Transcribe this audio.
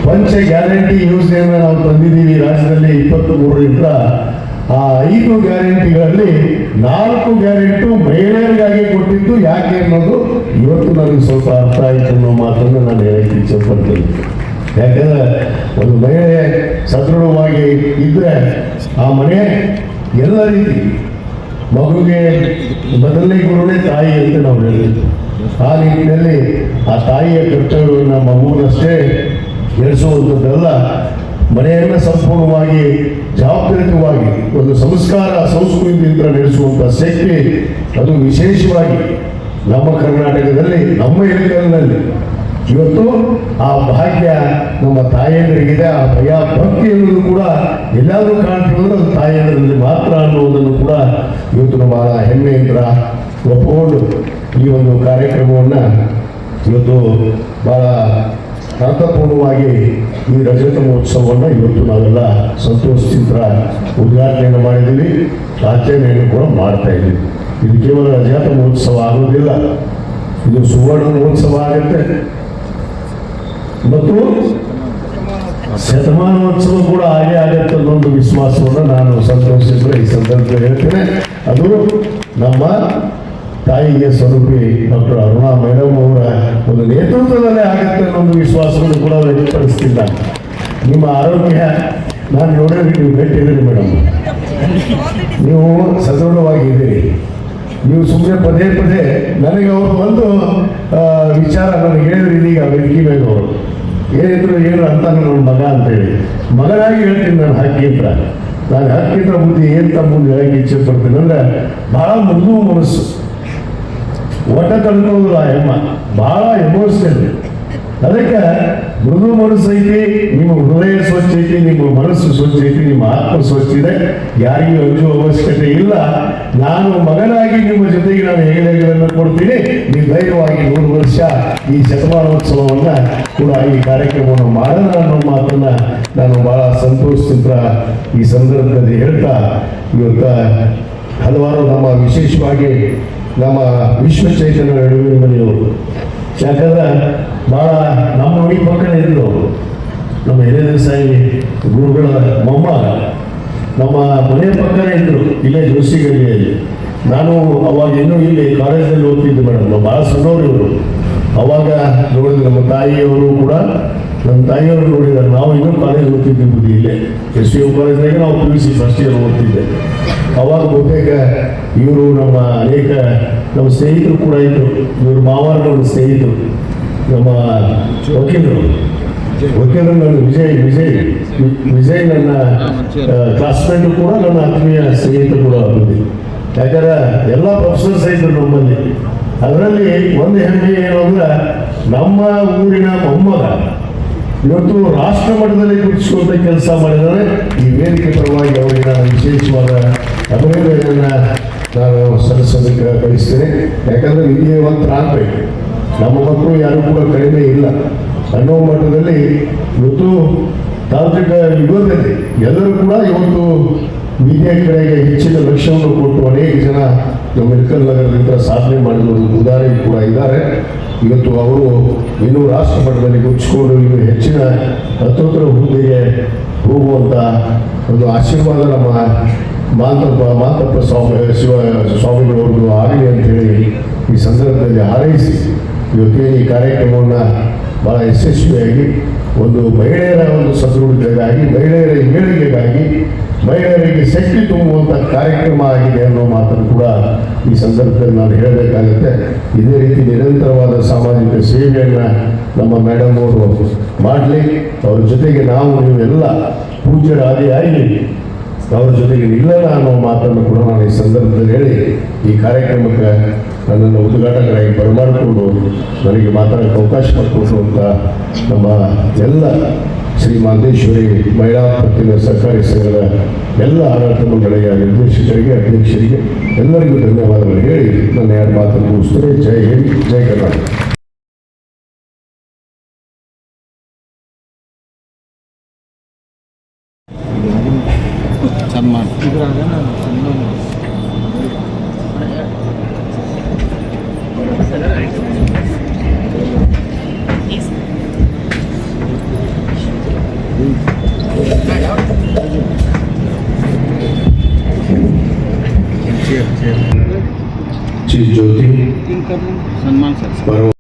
ಪಂಚ ಗ್ಯಾರಂಟಿ ಯೋಜನೆಯನ್ನು ನಾವು ತಂದಿದ್ದೀವಿ ರಾಜ್ಯದಲ್ಲಿ 23ರಿಂದ. ಆ 5 ಗ್ಯಾರಂಟಿಗಳಲ್ಲಿ 4 ಗ್ಯಾರಂಟಿ ಮಹಿಳೆಯರಿಗಾಗಿ ಕೊಟ್ಟಿದ್ದು ಯಾಕೆ ಅನ್ನೋದು ಇವತ್ತು ನನಗೆ ಸ್ವಲ್ಪ ಅರ್ಥ ಆಯಿತು ಅನ್ನೋ ಮಾತನ್ನು ನಾನು ಹೇಳಕ್ಕೆ ಇಚ್ಛೆಪಡ್ತೇನೆ. ಯಾಕಂದ್ರೆ ಒಂದು ಮಹಿಳೆ ಸದೃಢವಾಗಿ ಇದ್ದರೆ ಆ ಮನೆ ಎಲ್ಲ ರೀತಿ ಮಗುವಿಗೆ ಮೊದಲನೇ ಗುರುನೇ ತಾಯಿ ಅಂತ ನಾವು ಹೇಳಿದ್ವಿ. ಆ ನಿಟ್ಟಿನಲ್ಲಿ ಆ ತಾಯಿಯ ಕರ್ತವ್ಯವನ್ನು ಮಗುವನ್ನಷ್ಟೇ ನಡೆಸುವಂಥದ್ದೆಲ್ಲ ಮನೆಯನ್ನು ಸಂಪೂರ್ಣವಾಗಿ ಜವಾಬ್ದಾರಿತವಾಗಿ ಒಂದು ಸಂಸ್ಕಾರ ಸಂಸ್ಕೃತಿಯಿಂದ ನಡೆಸುವಂಥ ಶಕ್ತಿ ಅದು ವಿಶೇಷವಾಗಿ ನಮ್ಮ ಕರ್ನಾಟಕದಲ್ಲಿ ನಮ್ಮ ಇಳಕಲಿನಲ್ಲಿ ಇವತ್ತು ಆ ಭಾಗ್ಯ ನಮ್ಮ ತಾಯಂದರಿಗಿದೆ. ಆ ಭಯ ಭಕ್ತಿ ಅನ್ನೋದು ಕೂಡ ಎಲ್ಲಾದರೂ ಕಾಣ್ತಿರೋದು ಅದು ತಾಯಂದರಲ್ಲಿ ಮಾತ್ರ ಅನ್ನೋದನ್ನು ಕೂಡ ಇವತ್ತು ನಮ್ಮ ಹೆಮ್ಮೆಯಿಂದ ಒಪ್ಪಿಕೊಂಡು ಈ ಒಂದು ಕಾರ್ಯಕ್ರಮವನ್ನು ಇವತ್ತು ಭಾಳ ಅರ್ಥಪೂರ್ಣವಾಗಿ ಈ ರಜತ ಮಹೋತ್ಸವವನ್ನು ಇವತ್ತು ನಾವೆಲ್ಲ ಸಂತೋಷದಿಂದ ಉದ್ಘಾಟನೆಯನ್ನು ಮಾಡಿದ್ದೀವಿ, ಆಚರಣೆಯನ್ನು ಕೂಡ ಮಾಡ್ತಾ ಇದ್ದೀವಿ. ಇದು ಕೇವಲ ರಜತ ಮಹೋತ್ಸವ ಆಗೋದಿಲ್ಲ, ಇದು ಸುವರ್ಣ ಮಹೋತ್ಸವ ಆಗುತ್ತೆ ಮತ್ತು ಶತಮಾನೋತ್ಸವ ಕೂಡ ಹಾಗೆ ಆಗುತ್ತೆ ಅನ್ನೊಂದು ವಿಶ್ವಾಸವನ್ನು ನಾನು ಸಂತೋಷಿಸಿದ್ರೆ ಈ ಸಂದರ್ಭದಲ್ಲಿ ಹೇಳ್ತೇನೆ. ಅದು ನಮ್ಮ ತಾಯಿಗೆ ಸ್ವರೂಪಿ ಡಾಕ್ಟರ್ ಅರುಣಾ ಮೇಡಮ್ ಅವರ ಒಂದು ನೇತೃತ್ವದಲ್ಲೇ ಆಗುತ್ತೆ ಅನ್ನೊಂದು ವಿಶ್ವಾಸವನ್ನು ಕೂಡ ವ್ಯಕ್ತಪಡಿಸ್ತಿಲ್ಲ. ನಿಮ್ಮ ಆರೋಗ್ಯ ನಾನು ನೋಡಿದ್ರೆ ನೀವು ಗಟ್ಟಿದ್ದೀರಿ ಮೇಡಮ್, ನೀವು ಸದೃಢವಾಗಿದ್ದೀರಿ. ನೀವು ಸುಮ್ಮನೆ ಪದೇ ಪದೇ ನನಗೆ ಅವರು ಒಂದು ವಿಚಾರ ನನಗೆ ಹೇಳಿದ್ರು ಇದೀಗ ವೆಂಕಿ ಮೇಲೆ ಅವರು ಏನಿದ್ರು ಏನು ಅಂತ ನನ್ನ ಮಗ ಅಂತೇಳಿ ಮಗನಾಗಿ ಹೇಳ್ತೀನಿ. ನಾನು ಹಕ್ಕಿಂತ ನಾನು ಹಕ್ಕಿಂತ ಬುದ್ಧಿ ಏನು ಮುಂದೆ ಹೇಳಕ್ಕೆ ಇಚ್ಛೆ ಪಡ್ತೀನಿ ಅಂದರೆ ಭಾಳ ಮೃದು ಮನಸ್ಸು, ಒಟ್ಟ ತಳ್ಕೊಳ್ಳೋದಿಲ್ಲ ಹೆಮ್ಮ, ಭಾಳ ಎಮೋಷನಲ್. ಅದಕ್ಕೆ ಮೃದು ಮನಸ್ಸು ಐತಿ, ನಿಮ್ಮ ಹೃದಯ ಸ್ವಚ್ಛ ಐತಿ, ನಿಮ್ಮ ಮನಸ್ಸು ಸ್ವಚ್ಛ ಐತಿ, ನಿಮ್ಮ ಆತ್ಮ ಸ್ವಚ್ಛ ಇದೆ, ಯಾರಿಗೂ ಅಂಜುವ ಅವಶ್ಯಕತೆ ಇಲ್ಲ. ನಾನು ಮಗನಾಗಿ ನಿಮ್ಮ ಜೊತೆಗೆ ನಾನು ಹೆಗಲೆಗಳನ್ನು ಕೊಡ್ತೀನಿ, ನೀವು ಧೈರ್ಯವಾಗಿ 100 ವರ್ಷ ಈ ಶತಮಾನೋತ್ಸವವನ್ನು ಕೂಡ ಈ ಕಾರ್ಯಕ್ರಮವನ್ನು ಮಾಡೋಣ ಅನ್ನೋ ಮಾತನ್ನು ನಾನು ಭಾಳ ಸಂತೋಷದಿಂದ ಈ ಸಂದರ್ಭದಲ್ಲಿ ಹೇಳ್ತಾ, ಇವತ್ತು ಹಲವಾರು ನಮ್ಮ ವಿಶೇಷವಾಗಿ ನಮ್ಮ ವಿಶ್ವ ಚೈತನ್ಯ ನಡುವಿನ ಮನೆಯವರು, ಯಾಕಂದ್ರೆ ಭಾಳ ನಮ್ಮ ಮನೆ ಪಕ್ಕನೇ ಇದ್ರು. ನಮ್ಮ ಹಿರೇದೇಸಾಯಿ ಗುರುಗಳ ಮೊಮ್ಮಗ ನಮ್ಮ ಮನೆ ಪಕ್ಕನೇ ಇದ್ರು, ಇಲ್ಲೇ ಜೋಸಿಗಲ್ಲಿಯಲ್ಲಿ. ನಾನು ಅವಾಗ ಇನ್ನೂ ಇಲ್ಲಿ ಕಾಲೇಜಲ್ಲಿ ಓದ್ತಿದ್ದೆ ಮೇಡಮ್, ನಾವು ಭಾಳ ಸಣ್ಣವರು ಇವರು. ಅವಾಗ ನೋಡಿದ್ರೆ ನಮ್ಮ ತಾಯಿಯವರು ಕೂಡ ನಮ್ಮ ತಾಯಿಯವರು ನೋಡಿದ್ದಾರೆ. ನಾವು ಇನ್ನೂ ಕಾಲೇಜ್ ಓದ್ತಿದ್ದೀವಿ ಇಲ್ಲೇ SVM ಕಾಲೇಜ್ನಾಗೆ ನಾವು PUC ಫಸ್ಟ್ ಇಯರ್ ಓದ್ತಿದ್ದೆ. ಅವಾಗ ಬಹುತೇಕ ಇವರು ನಮ್ಮ ಅನೇಕ ನಮ್ಮ ಸ್ನೇಹಿತರು ಕೂಡ ಇದ್ದರು. ಇವರು ಮಾವಾರಗಳ ಸ್ನೇಹಿತರು, ನಮ್ಮ ವಕೀಲರು ನನ್ನ ವಿಜಯ್ ನನ್ನ ಕ್ಲಾಸ್ಮೇಟ್ ಕೂಡ ನನ್ನ ಆತ್ಮೀಯ ಸ್ನೇಹಿತರು ಕೂಡ ಬಂದಿದ್ದರು. ಯಾಕಂದ್ರೆ ಎಲ್ಲ ಪ್ರೊಫೆಸರ್ಸ್ ಇದ್ದರು ನಮ್ಮಲ್ಲಿ. ಅದರಲ್ಲಿ ಒಂದು ಹೆಮ್ಮೆ ಏನು ಅಂದ್ರೆ ನಮ್ಮ ಊರಿನ ಮೊಮ್ಮಗ ಇವತ್ತು ರಾಷ್ಟ್ರ ಮಟ್ಟದಲ್ಲಿ ಗುರುತಿಸುವಂಥ ಕೆಲಸ ಮಾಡಿದರೆ ಈ ವೇದಿಕೆ ಪರವಾಗಿ ಅವರಿಗೆ ನಾನು ವಿಶೇಷವಾದ ಅಭಿನಂದನೆಯನ್ನು ನಾನು ಸಲ್ಲಿಸೋದಕ್ಕೆ ಬಯಸ್ತೇನೆ. ಯಾಕಂದರೆ ವಿದ್ಯಾವಂತರಾಗಬೇಕು, ನಮ್ಮ ಮಕ್ಕಳು ಯಾರು ಕೂಡ ಕಡಿಮೆ ಇಲ್ಲ ಅನ್ನೋ ಮಟ್ಟದಲ್ಲಿ ಇವತ್ತು ತಾಂತ್ರಿಕ ಯುಗದಲ್ಲಿ ಎಲ್ಲರೂ ಕೂಡ ಇವತ್ತು ವಿದ್ಯೆ ಕಡೆಗೆ ಹೆಚ್ಚಿನ ಲಕ್ಷ್ಯವನ್ನು ಕೊಟ್ಟು ಅನೇಕ ಜನ ನಮ್ಮ ಮೆಡಿಕಲ್ ನಗರದಿಂದ ಸಾಧನೆ ಮಾಡಿರೋದು ಉದಾಹರಣೆ ಕೂಡ ಇದ್ದಾರೆ. ಇವತ್ತು ಅವರು ಇನ್ನೂ ರಾಷ್ಟ್ರ ಮಟ್ಟದಲ್ಲಿ ಗುರುತಿಸಿಕೊಂಡು ಇನ್ನು ಹೆಚ್ಚಿನ ಹತ್ತತ್ರ ಹುದ್ದೆಗೆ ಹೋಗುವಂಥ ಒಂದು ಆಶೀರ್ವಾದ ನಮ್ಮ ಮಾತಪ್ಪ ಸ್ವಾಮಿಗಳವ್ರದ್ದು ಆಗಲಿ ಅಂತೇಳಿ ಈ ಸಂದರ್ಭದಲ್ಲಿ ಹಾರೈಸಿ ಇವತ್ತೇನು ಈ ಕಾರ್ಯಕ್ರಮವನ್ನು ಭಾಳ ಯಶಸ್ವಿಯಾಗಿ ಒಂದು ಮಹಿಳೆಯರ ಒಂದು ಸದೃಢತೆಗಾಗಿ, ಮಹಿಳೆಯರ ಏಳಿಗೆಗಾಗಿ, ಮಹಿಳೆಯರಿಗೆ ಶಕ್ತಿ ತುಂಬುವಂಥ ಕಾರ್ಯಕ್ರಮ ಆಗಿದೆ ಅನ್ನೋ ಮಾತನ್ನು ಕೂಡ ಈ ಸಂದರ್ಭದಲ್ಲಿ ನಾನು ಹೇಳಬೇಕಾಗುತ್ತೆ. ಇದೇ ರೀತಿ ನಿರಂತರವಾದ ಸಾಮಾಜಿಕ ಸೇವೆಯನ್ನು ನಮ್ಮ ಮೇಡಮ್ ಅವರು ಮಾಡಲಿ. ಅವ್ರ ಜೊತೆಗೆ ನೀವೆಲ್ಲ ಪೂಜ್ಯರಾದಿಯಾಗಿ ಅವ್ರ ಜೊತೆಗೆ ನಿಲ್ಲಲ್ಲ ಅನ್ನೋ ಮಾತನ್ನು ಕೂಡ ನಾನು ಈ ಸಂದರ್ಭದಲ್ಲಿ ಹೇಳಿ ಈ ಕಾರ್ಯಕ್ರಮಕ್ಕೆ ನನ್ನನ್ನು ಉದ್ಘಾಟಕರಾಗಿ ಬರಮಾಡಿಕೊಂಡು ನನಗೆ ಮಾತಾಡೋಕ್ಕೆ ಅವಕಾಶ ಮಾಡಿಕೊಟ್ಟು ಅಂತ ನಮ್ಮ ಎಲ್ಲ ಶ್ರೀ ಮಾದೇಶ್ವರಿ ಮಹಿಳಾ ಪತ್ತಿನ ಸಹಕಾರಿ ಸಂಘದ ಎಲ್ಲ ಆಡಳಿತ ಮಂಡಳಿಯ ನಿರ್ದೇಶಕರಿಗೆ, ಅಧ್ಯಕ್ಷರಿಗೆ ಎಲ್ಲರಿಗೂ ಧನ್ಯವಾದಗಳು ಹೇಳಿ ನನ್ನ 2 ಮಾತನ್ನು ಮುಗಿಸ್ತೇನೆ. ಜೈ ಹಿಂದ್, ಜೈ ಕರ್ನಾಟಕ. चीफ ज्योति सम्मान सर परवा